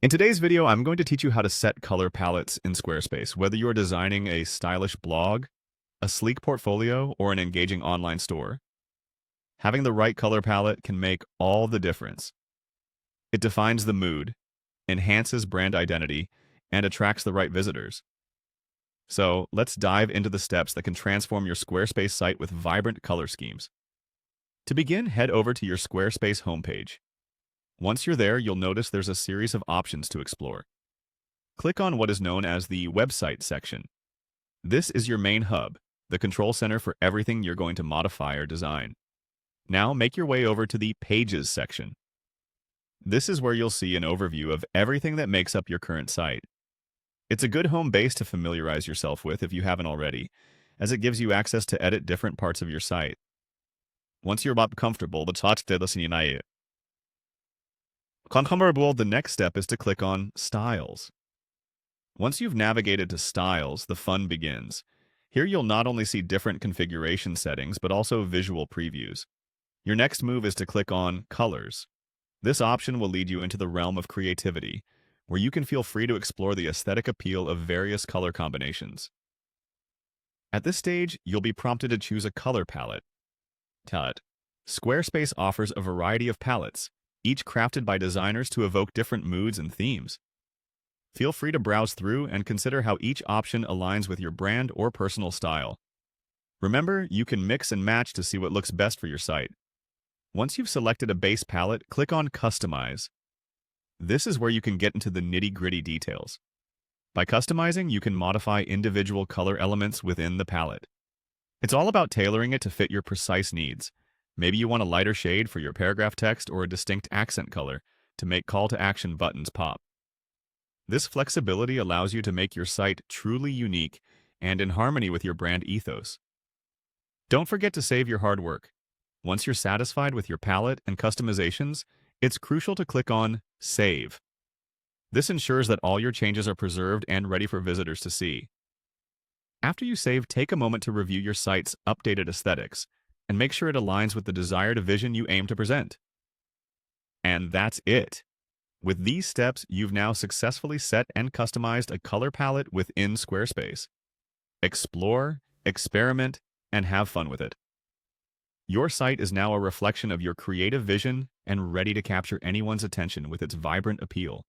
In today's video, I'm going to teach you how to set color palettes in Squarespace, whether you are designing a stylish blog, a sleek portfolio, or an engaging online store. Having the right color palette can make all the difference. It defines the mood, enhances brand identity, and attracts the right visitors. So let's dive into the steps that can transform your Squarespace site with vibrant color schemes. To begin, head over to your Squarespace homepage. Once you're there, you'll notice there's a series of options to explore. Click on what is known as the Website section. This is your main hub, the control center for everything you're going to modify or design. Now make your way over to the Pages section. This is where you'll see an overview of everything that makes up your current site. It's a good home base to familiarize yourself with if you haven't already, as it gives you access to edit different parts of your site. Once you're comfortable, the next step is to click on Styles. Once you've navigated to Styles, the fun begins. Here you'll not only see different configuration settings, but also visual previews. Your next move is to click on Colors. This option will lead you into the realm of creativity, where you can feel free to explore the aesthetic appeal of various color combinations. At this stage, you'll be prompted to choose a color palette. Squarespace offers a variety of palettes, each crafted by designers to evoke different moods and themes. Feel free to browse through and consider how each option aligns with your brand or personal style. Remember, you can mix and match to see what looks best for your site. Once you've selected a base palette, click on Customize. This is where you can get into the nitty-gritty details. By customizing, you can modify individual color elements within the palette. It's all about tailoring it to fit your precise needs. Maybe you want a lighter shade for your paragraph text or a distinct accent color to make call-to-action buttons pop. This flexibility allows you to make your site truly unique and in harmony with your brand ethos. Don't forget to save your hard work. Once you're satisfied with your palette and customizations, it's crucial to click on Save. This ensures that all your changes are preserved and ready for visitors to see. After you save, take a moment to review your site's updated aesthetics and make sure it aligns with the desired vision you aim to present. And that's it. With these steps, you've now successfully set and customized a color palette within Squarespace. Explore, experiment, and have fun with it. Your site is now a reflection of your creative vision and ready to capture anyone's attention with its vibrant appeal.